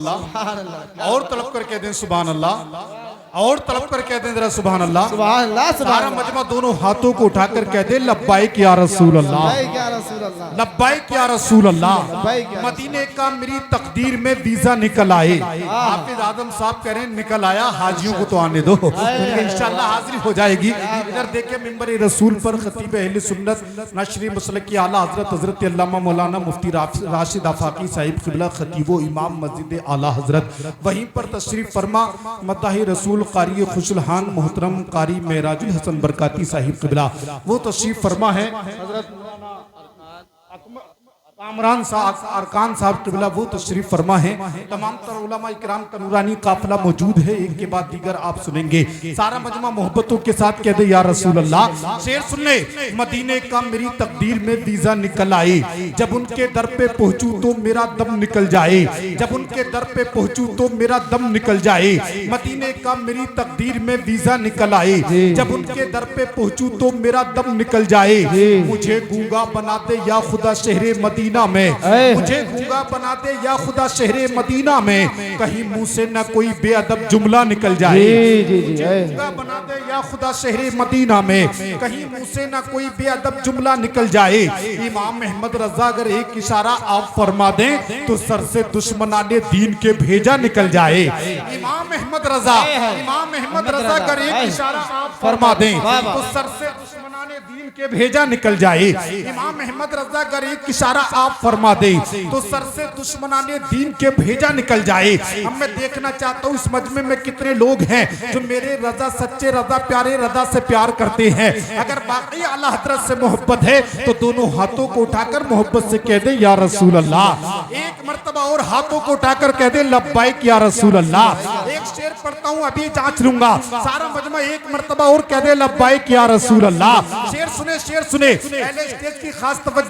अल्लाह और तलब कर कह दें सुभान अल्लाह, और तलब कर कह दें जरा सुभान अल्लाह। सुभान अल्लाह। सारा मजमा दोनों हाथों को उठाकर कह दे लब्बाइक या रसूल अल्लाह, लब्बाइक या रसूल अल्लाह। मदीने का मेरी तकदीर में वीजा निकल आए। हाफिज आदम साहब कह रहे हैं निकल आया, हाजियों को तो आने दो, इंशाअल्लाह हाजिरी हो जाएगी। इधर देखिए मिंबर रसूल पर खतीब अहले सुन्नत नशरी मसलक की आला हजरत हजरत अल्लामा मौलाना मुफ्ती राशिद आफाकी साहिब क़िबला खतीब इमाम मस्जिद आला हजरत, वहीं पर तशरीफ फरमा मदाही रसूल कारी खुशलहान मोहतरम कारी मेराजुल हसन बरकाती साहिब क़िबला, वो तशरीफ फरमा है। हजरत कामरान साहब अरकान साहब क़िबला वो तशरीफ फरमा है। तमाम तर उलमा इकराम का नूरानी काफिला मौजूद है, एक के बाद दीगर आप सुनेंगे। सारा मजमा मोहब्बतों के साथ कह दे या रसूल अल्लाह। शेर सुन ले, मदीने का मेरी तकदीर में वीजा निकल आए, जब उनके दर पे पहुंचूं तो मेरा दम निकल जाए, जब उनके दर पे पहुंचूं तो मेरा दम निकल जाए। मदीने का मेरी तकदीर में वीजा निकल आए, जब उनके दर पे पहुंचूं तो मेरा दम निकल जाए। मुझे गूंगा बना दे या खुदा शहरे मदीना में, मुझे गूंगा बना दे या खुदा शहरे मदीना में, कहीं मुंह से न कोई बेअदब जुमला निकल जाए। मुझे गूंगा बना दे या खुदा शहरे मदीना में, कहीं मुंह से न कोई बेअदब जुमला निकल जाए। इमाम अहमद रजा अगर एक इशारा आप फरमा दें तो सर से दुश्मनाने दीन के भेजा निकल जाए। इमाम अहमद रजा, इमाम अहमद रजा अगर एक इशारा आप फरमा दें तो सर से दुश्मनाने दीन के भेजा निकल जाए। इमाम अहमद रजा अगर एक इशारा आप फरमा दे तो सर से दुश्मनाने दीन के भेजा निकल जाए। अब मैं देखना चाहता हूँ इस मजमे में कितने लोग हैं जो मेरे रजा सच्चे रजा प्यारे रजा से प्यार करते हैं। अगर बाकी आला हजरत से मोहब्बत है तो दोनों हाथों को उठाकर मोहब्बत से कह दे या रसूल अल्लाह। एक मर्तबा और हाथों को उठाकर कह दे लब्बाइक या रसूल अल्लाह। एक शेर पढ़ता हूँ अभी जांच लूंगा, सारा मजमा एक मर्तबा और कह दे लब्बाइक या रसूल अल्लाह। शेर सुने, शेर सुने। पहले स्टेज की खास तवज्जो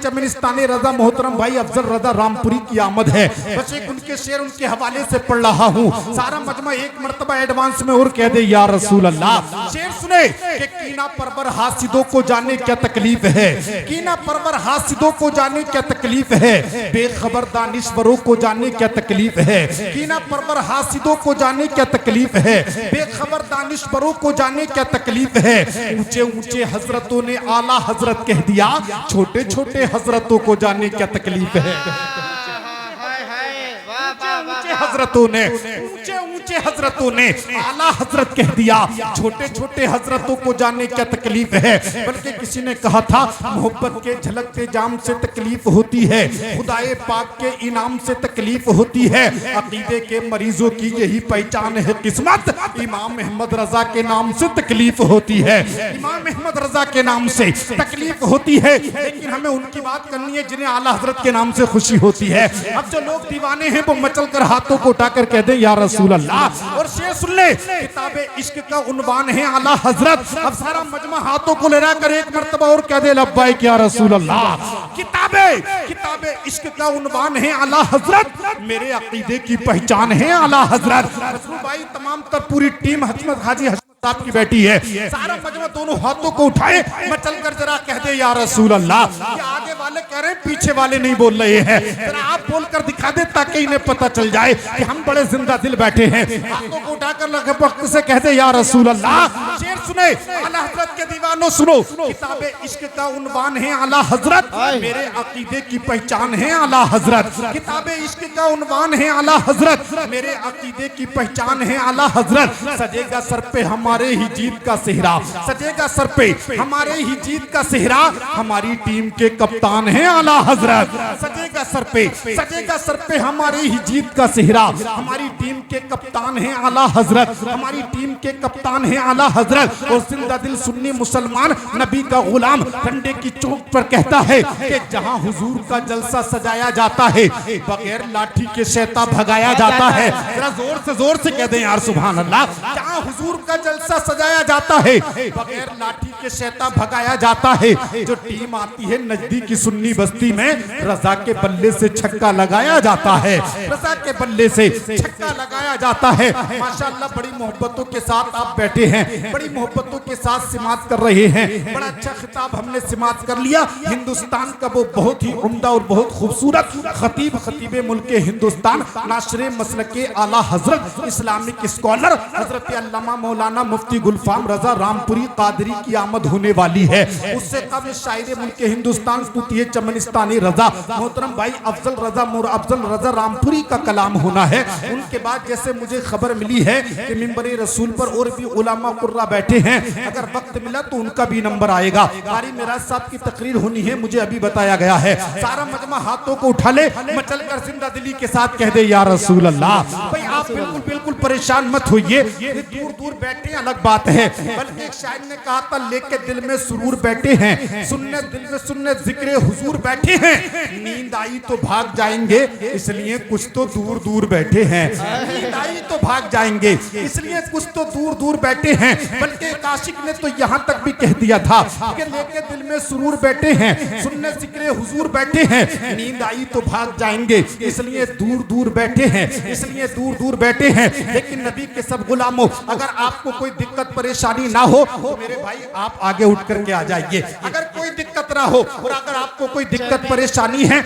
चमनिस्तानी रजा मोहतरम भाई अफजल रजा रामपुरी की आमद है। बस एक उनके शेर उनके हवाले से पढ़ रहा हूँ। सारा मजमा एक मर्तबा एडवांस में और कह दे या रसूल अल्लाह। शेर सुने कि कीना परवर हासिदों को जाने क्या तकलीफ है, कीना परवर हासिदों को जाने क्या तकलीफ है, बेखबर दानिश्वरों को जाने क्या तकलीफ है। कीना परवर हासिदों को जाने क्या तकलीफ है, बेखबर दानिश्वरों को जाने क्या तकलीफ है। ऊंचे ऊंचे हजरतों ने आला हजरत कह दिया, छोटे छोटे हजरतों को जाने क्या तकलीफ है। ऊंचे हजरतों ने, ऊंचे ऊंचे हजरतों ने आला हजरत कह दिया, छोटे छोटे हजरतों को जाने क्या तकलीफ है। बल्कि किसी ने कहा था मोहब्बत के झलकते जाम से तकलीफ होती है, खुदाए पाक के इनाम से तकलीफ होती है, अकीदे के मरीजों की यही पहचान है किस्मत, इमाम अहमद रजा के नाम से तकलीफ होती है। इमाम अहमद रजा के नाम से तकलीफ होती है, लेकिन हमें उनकी बात करनी है जिन्हें आला हजरत के नाम से खुशी होती है। अब जो लोग दीवाने हैं वो मचल कर हाथों को उठाकर कह दे या रसूल अल्लाह। और शेर सुन ले, किताबे इश्क का उन्वान है आला हजरत। अब सारा मजमा हाथों को लहरा कर एक मर्तबा और कह दे लब्बाइक या रसूल अल्लाह। किताबे किताबे इश्क का उन्वान है आला हजरत, मेरे अकीदे की पहचान है आला हजरत। भाई तमाम तर पूरी टीम हजमत हाजी साहब की बेटी है। सारा मजमा दोनों हाथों को उठाए, मचल कर जरा कह दे या रसूल अल्लाह। ये आगे वाले कह रहे हैं, पीछे वाले नहीं बोल रहे हैं, जरा आप बोलकर दिखा दे ताकि इन्हें पता चल जाए कि हम बड़े जिंदा दिल बैठे हैं। हाथों को उठाकर लगे वक्त से कह दे या रसूल अल्लाह। शेर सुने, आला हजरत के दीवानों सुनो, किताबे इश्क का उन्वान है आला हजरत, मेरे अकीदे की पहचान है आला हजरत। किताबे इश्क का उन्वान है आला हजरत, मेरे अकीदे की पहचान है आला हजरत। सजेगा सर पे हमारे ही जीत का सेहरा, सजेगा सर पे हमारे ही जीत का सेहरा, हमारी टीम के कप्तान हैं आला हजरत। सजेगा सर पे, सजेगा सर पे हमारे ही जीत का सेहरा, हमारी टीम के कप्तान हैं आला हजरत, हमारी टीम के कप्तान हैं आला हजरत। और जिंदा दिल सुन्नी मुसलमान नबी का गुलाम डंडे की चौक पर कहता है कि जहां हुजूर का जलसा सजाया जाता है बगैर लाठी के शैतान भगाया जाता है। जरा जोर से कह दें यार सुभान अल्लाह। जहां हुजूर का जलसा जलसा सजाया जाता है, बगैर लाठी के शैतान भगाया जाता है। जो टीम आती है नजदीकी सुन्नी बस्ती में, रजा के बल्ले से छक्का लगाया जाता है, रजा के बल्ले से छक्का लगाया जाता है। माशाअल्लाह बड़ी मोहब्बतों के साथ आप बैठे हैं, बड़ी मोहब्बतों के साथ सिमात कर रहे हैं। बड़ा अच्छा खिताब हमने सिमात कर लिया। हिंदुस्तान का वो बहुत ही उम्दा और बहुत खूबसूरत खतीब, खतीबे मुल्क हिंदुस्तान, नाशरे मसलके आला हजरत, इस्लामिक स्कॉलर हजरत अल्लामा मौलाना मुफ्ती गुलफाम रजा रामपुरी कादरी की आमद होने वाली है। उससे कब शायर मुल्क हिंदुस्तान पुतिये चमनिस्तानी रजा मोहतरम भाई अफजल रजा रामपुरी का कलाम होना है। उनके बाद जैसे मुझे खबर मिली है कि मिंबरे रसूल पर और भी उलमा कुर्रा बैठे हैं, अगर वक्त मिला तो उनका भी नंबर आएगा। कारी मिराज साहब की तकरीर होनी है, मुझे अभी बताया गया है। सारा मजमा हाथों को उठा ले, मचल कर जिंदा दिली के साथ कह दे या रसूल अल्लाह। भाई आप बिल्कुल बिल्कुल परेशान मत होइए, दूर दूर बैठे अलग बात है, बल्कि एक शायर ने कहा था लेके दिल में सुरूर बैठे हैं, सुनने दिल में सुनने जिक्र हुजूर बैठे हैं। नींद आई तो भाग जाएंगे इसलिए कुछ तो दूर दूर बैठे हैं, नींद आई तो भाग जाएंगे इसलिए कुछ तो दूर दूर बैठे हैं। बल्कि एक आशिक ने तो यहाँ तक भी कह दिया था कि लेके दिल में सुरूर बैठे हैं, सुनने जिक्र हुजूर बैठे हैं, नींद आई तो भाग जाएंगे इसलिए दूर दूर बैठे हैं, इसलिए दूर दूर बैठे हैं। लेकिन नबी के सब गुलामों, अगर आपको कोई दिक्कत परेशानी ना हो तो मेरे भाई आप आगे उठ करके आ जाइए। अगर कोई दिक्कत ना हो और अगर आपको कोई दिक्कत परेशानी है,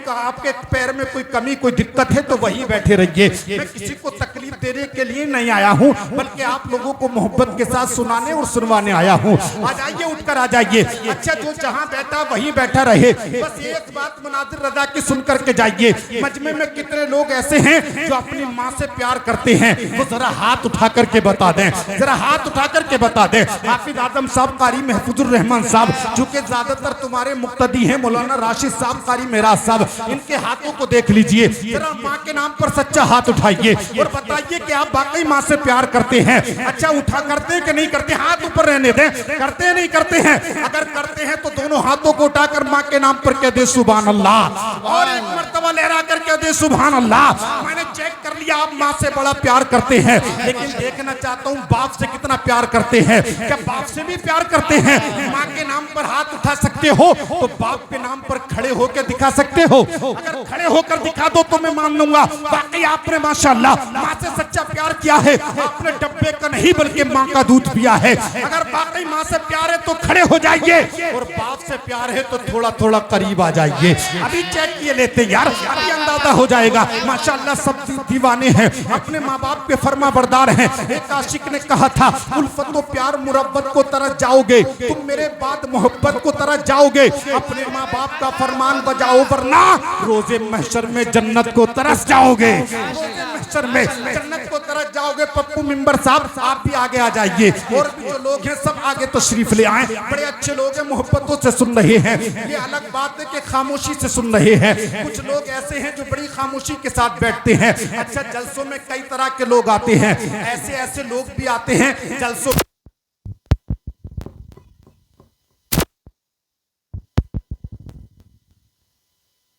आपके पैर में कोई कमी कोई दिक्कत है तो वहीं बैठे रहिए। मैं किसी को तकलीफ देने के लिए नहीं आया हूँ, बल्कि आप लोगों को मोहब्बत के साथ सुनाने और सुनवाने आया हूँ। आ जाइए, उठकर आ जाइए। अच्छा जो जहाँ बैठा वहीं बैठा रहे, बस एक बात मुनाजिर रजा की सुन करके जाइए। मजमे में कितने लोग ऐसे हैं जो अपनी माँ से प्यार करते हैं, वो जरा हाथ उठा करके बता दें, जरा हाथ उठा करके बता दें। हाफिज आजम साहब, कारी महफूजुर रहमान साहब, जो कि ज्यादातर तुम्हारे मुक्तदी हैं, मौलाना राशिद साहब, कारी मेराज साहब, इनके हाथों को देख लीजिए। जरा माँ के नाम पर सच्चा हाथ उठाइए और बताइए कि आप वाकई माँ से प्यार करते हैं। अच्छा उठा करते हैं कि नहीं करते? हाथ ऊपर रहने दें। करते हैं नहीं करते हैं? अगर करते हैं तो दोनों हाथों को उठाकर माँ के नाम पर कह दे सुभान अल्लाह, और एक मर्तबा लहरा कर कह दे सुभान अल्लाह। मैंने चेक कर लिया आप माँ से बड़ा प्यार करते हैं, लेकिन देखना चाहता हूँ बाप से कितना प्यार करते हैं। क्या बाप से भी प्यार करते हैं? माँ के नाम पर हाथ उठा सकते हो तो बाप के नाम पर खड़े होकर दिखा सकते हो। अगर खड़े होकर दिखा दो तो मैं मान लूंगा बाकी आपने माशाल्लाह माँ से सच्चा प्यार किया है। आपने डब्बे का नहीं बल्कि माँ का दूध पिया है। अगर बाकी माँ से प्यार है तो खड़े हो जाइए, और बाप से प्यार है तो थोड़ा थोड़ा करीब आ जाइए। अभी चेक किए लेते यार, अभी अंदाजा हो जाएगा। माशाल्लाह सब दीवाने हैं, अपने माँ बाप के फर्मा बरदार हैं। एक आशिक ने कहा था उल्फत तो प्यार मुरब्बत को तरस जाओगे, तुम मेरे बाद मोहब्बत को तरस जाओगे। अपने माँ बाप का फरमान बजाओ वरना रोजे महशर में जन्नत को तरस जाओगे, रोजे महशर में जन्नत को तरस जाओगे। पप्पू मिंबर साहब आप भी आगे आ जाइए, और भी जो लोग हैं सब आगे तशरीफ ले आए। बड़े अच्छे लोग हैं, मोहब्बतों से सुन रहे हैं। ये अलग बात है कि खामोशी से सुन रहे हैं। कुछ लोग ऐसे हैं जो बड़ी खामोशी के साथ बैठते हैं। अच्छा जलसों में कई तरह के लोग आते हैं, ऐसे ऐसे लोग भी आते हैं जलसों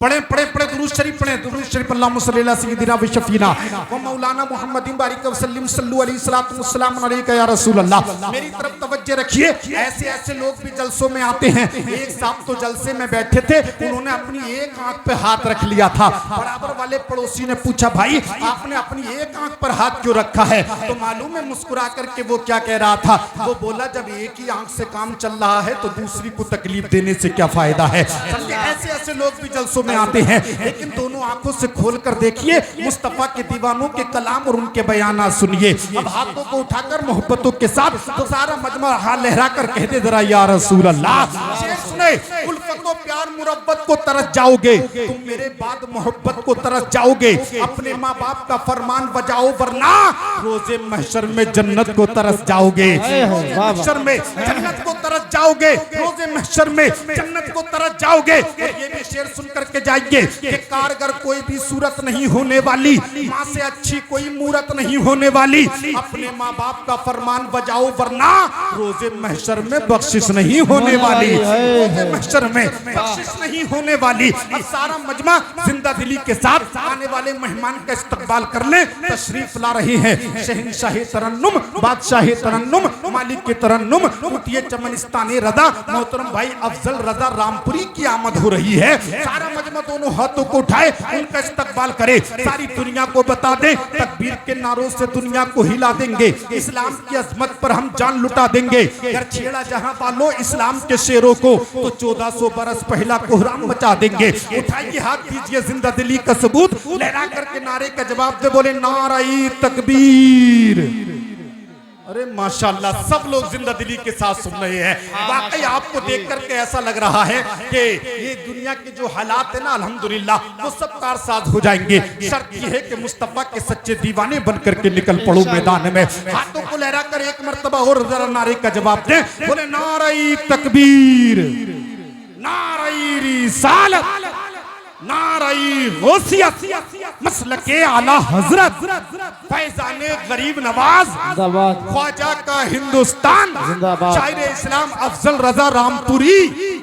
पढ़े पढ़े पढ़े दुरूद शरीफ पढ़े, दुरूद शरीफ अल्लाहुम्मा सल्ली अला सय्यिदिना व शफीना व मौलाना मुहम्मदिन बारिक वसल्लम सल्लु अलैहि सलातु वस्सलाम अलैका या रसूल अल्लाह। मेरी तरफ तवज्जो रखिए। ऐसे ऐसे लोग भी जलसों में आते हैं। एक साहब तो जलसे में बैठे थे, उन्होंने अपनी एक आंख पे हाथ रख लिया था। बराबर वाले पड़ोसी ने पूछा भाई आपने अपनी एक आंख पर हाथ क्यों रखा है? तो मालूम है मुस्कुरा करके वो क्या कह रहा था? वो बोला जब एक ही आंख से काम चल रहा है तो दूसरी को तकलीफ देने से क्या फायदा है। ऐसे ऐसे लोग भी जलसों में आते हैं, लेकिन दोनों आंखों से खोलकर देखिए मुस्तफा के दीवानों के कलाम और उनके बयाना सुनिए। अब हाथों को उठाकर मोहब्बतों के साथ तो सारा मजमा हाथ लहरा कर कह दे जरा या रसूल अल्लाह। शेर सुने, उल्फत को प्यार मुरब्बत को तरस जाओगे, तुम मेरे बाद मोहब्बत को तरस जाओगे। अपने माँ बाप का फरमान बजाओ वरना रोजे महशर में जन्नत को तरस जाओगे, महशर में जन्नत को तरस जाओगे, रोजे महशर में जन्नत को तरस जाओगे। और ये भी शेर सुन करके जाएंगे कि कारगर कोई भी सूरत नहीं होने वाली, माँ से अच्छी कोई मूरत नहीं होने वाली। अपने माँ बाप का फरमान बजाओ वरना रोजे महशर में बख्शिश नहीं होने वाली, रोजे महशर में बख्शिश नहीं होने वाली। अब सारा मजमा जिंदा दिली के साथ आने वाले मेहमान का इस्तकबाल करने तशरीफ ला रहे हैं। शहंशाह तरन्नुम, बादशाह तरन्नुम, मालिक के तरन्नुम, मुफ्ती चमनिस्तानी रजा मोहतरम भाई अफजल रजा रामपुरी की आमद हो रही है। सारा मजमा दोनों हाथों को उठाए, उनका इस्तकबाल करे, सारी दुनिया को बता दे, तकबीर के नारों से दुनिया को हिला देंगे, इस्लाम की अजमत पर हम जान लुटा देंगे। अगर छेड़ा जहां वालों इस्लाम के शेरों को तो 1400 बरस पहला कोहराम मचा देंगे। उठाइए हाथ, दीजिए जिंदा दिली का सबूत, लहरा करके नारे का जवाब दे, बोले नाराई तकबीर। अरे माशाल्लाह, सब लोग जिंदा दिली के साथ सुन रहे हैं। वाकई आपको देख करके ऐसा लग रहा है कि ये दुनिया के जो हालात है ना, अल्हम्दुलिल्लाह वो सब कारसाज हो जाएंगे। शर्त ये है कि मुस्तफा के सच्चे दीवाने बन करके निकल पड़ो मैदान में। हाथों को लहरा कर एक मर्तबा और जरा नारे का जवाब दें, बोले नाराई तकबीर, नाराई रिसालत, नाराई गौसियत, मसलके आला हजरत, फैजाने गरीब नवाज, ख्वाजा का हिंदुस्तान, शायर इस्लाम अफजल रजा रामपुरी।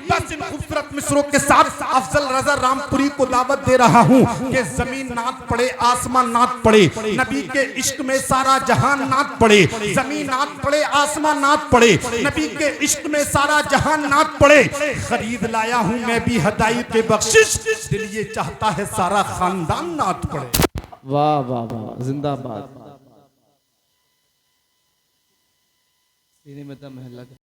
बस इन खूबसूरत मिसरों के साथ अफजल रजा रामपुरी को दावत दे रहा हूँ कि जमीन नात पड़े, आसमान नात पड़े, नबी के इश्क में सारा जहान नात पड़े, जमीन नात पड़े, आसमान नात पड़े, नबी के इश्क में सारा जहान नात पड़े। खरीद लाया हूँ मैं भी हदाई के बख्शिश, दिल ये चाहता है सारा खानदान नात पड़े। वाह वाह वाह, जिंदाबाद। सीने में दम है लगा।